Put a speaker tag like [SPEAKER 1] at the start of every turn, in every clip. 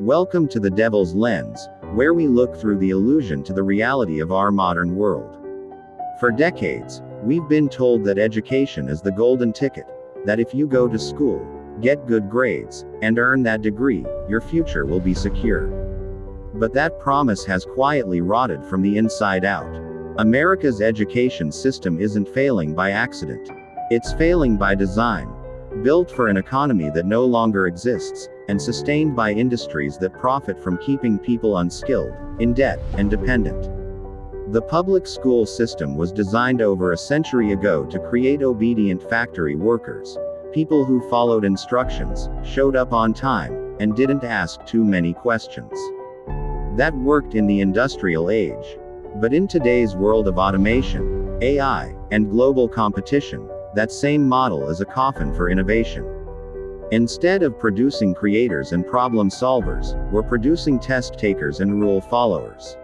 [SPEAKER 1] Welcome to the Devil's Lens, where we look through the illusion to the reality of our modern world. For decades, we've been told that education is the golden ticket, that if you go to school, get good grades, and earn that degree, your future will be secure. But that promise has quietly rotted from the inside out. America's education system isn't failing by accident. It's failing by design. Built for an economy that no longer exists, and sustained by industries that profit from keeping people unskilled, in debt, and dependent. The public school system was designed over a century ago to create obedient factory workers, people who followed instructions, showed up on time, and didn't ask too many questions. That worked in the industrial age. But in today's world of automation, AI, and global competition, that same model is a coffin for innovation. Instead of producing creators and problem solvers, we're producing test takers and rule followers.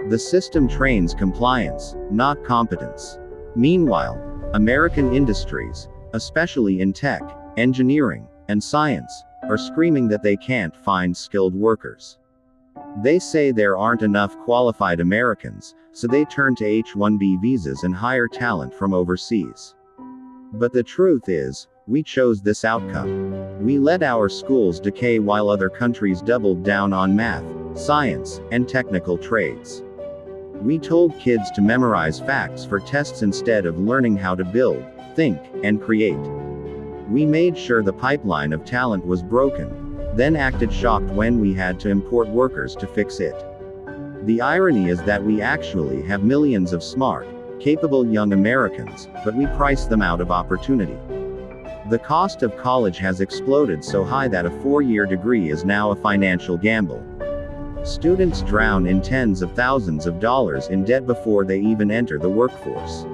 [SPEAKER 1] The system trains compliance, not competence. Meanwhile, American industries, especially in tech, engineering, and science, are screaming that they can't find skilled workers. They say there aren't enough qualified Americans, so they turn to H1B visas and hire talent from overseas. But the truth is, we chose this outcome. We let our schools decay while other countries doubled down on math, science, and technical trades. We told kids to memorize facts for tests instead of learning how to build, think, and create. We made sure the pipeline of talent was broken, then acted shocked when we had to import workers to fix it. The irony is that we actually have millions of smart, capable young Americans, but we price them out of opportunity. The cost of college has exploded so high that a 4-year degree is now a financial gamble. Students drown in tens of thousands of dollars in debt before they even enter the workforce.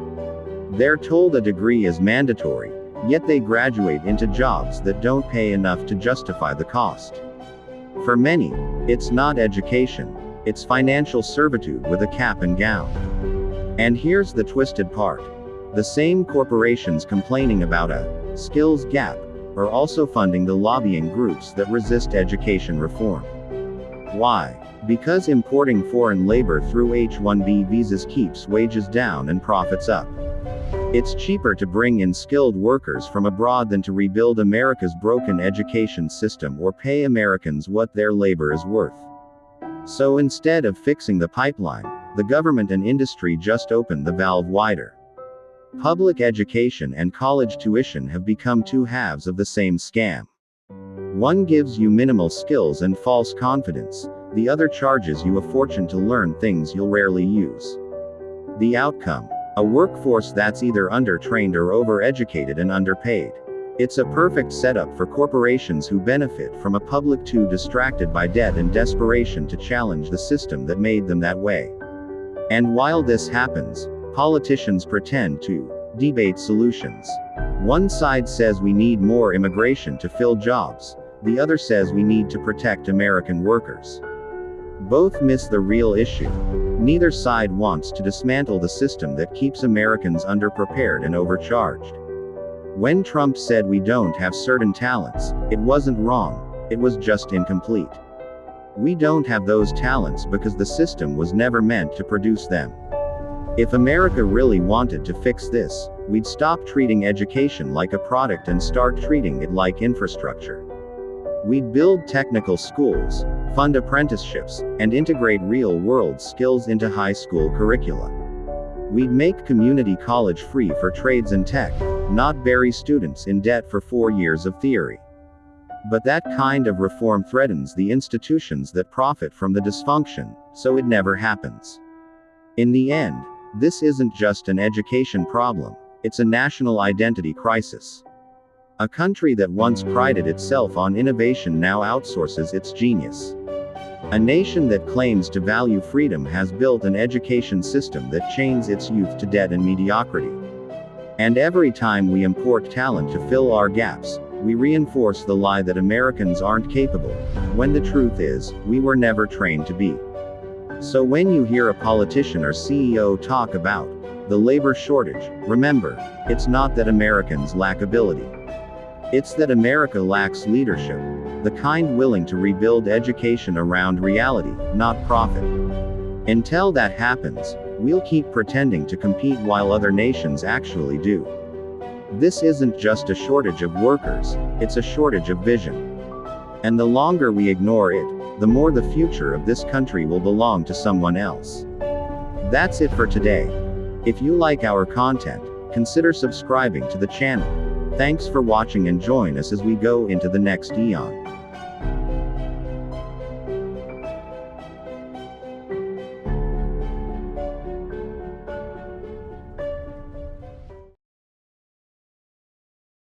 [SPEAKER 1] They're told a degree is mandatory, yet they graduate into jobs that don't pay enough to justify the cost. For many, it's not education, it's financial servitude with a cap and gown. And here's the twisted part. The same corporations complaining about a skills gap are also funding the lobbying groups that resist education reform. Why? Because importing foreign labor through H1B visas keeps wages down and profits up. It's cheaper to bring in skilled workers from abroad than to rebuild America's broken education system or pay Americans what their labor is worth. So instead of fixing the pipeline, the government and industry just opened the valve wider. Public education and college tuition have become two halves of the same scam. One gives you minimal skills and false confidence, the other charges you a fortune to learn things you'll rarely use. The outcome? A workforce that's either undertrained or overeducated and underpaid. It's a perfect setup for corporations who benefit from a public too distracted by debt and desperation to challenge the system that made them that way. And while this happens, politicians pretend to debate solutions. One side says we need more immigration to fill jobs, the other says we need to protect American workers. Both miss the real issue. Neither side wants to dismantle the system that keeps Americans underprepared and overcharged. When Trump said we don't have certain talents, it wasn't wrong, it was just incomplete. We don't have those talents because the system was never meant to produce them. If America really wanted to fix this, we'd stop treating education like a product and start treating it like infrastructure. We'd build technical schools, fund apprenticeships, and integrate real-world skills into high school curricula. We'd make community college free for trades and tech, not bury students in debt for 4 years of theory. But that kind of reform threatens the institutions that profit from the dysfunction, so it never happens. In the end, this isn't just an education problem, it's a national identity crisis. A country that once prided itself on innovation now outsources its genius. A nation that claims to value freedom has built an education system that chains its youth to debt and mediocrity. And every time we import talent to fill our gaps, we reinforce the lie that Americans aren't capable, when the truth is, we were never trained to be. So when you hear a politician or CEO talk about the labor shortage, remember, it's not that Americans lack ability. It's that America lacks leadership. The kind willing to rebuild education around reality, not profit. Until that happens, we'll keep pretending to compete while other nations actually do. This isn't just a shortage of workers, it's a shortage of vision. And the longer we ignore it, the more the future of this country will belong to someone else. That's it for today. If you like our content, consider subscribing to the channel. Thanks for watching and join us as we go into the next eon.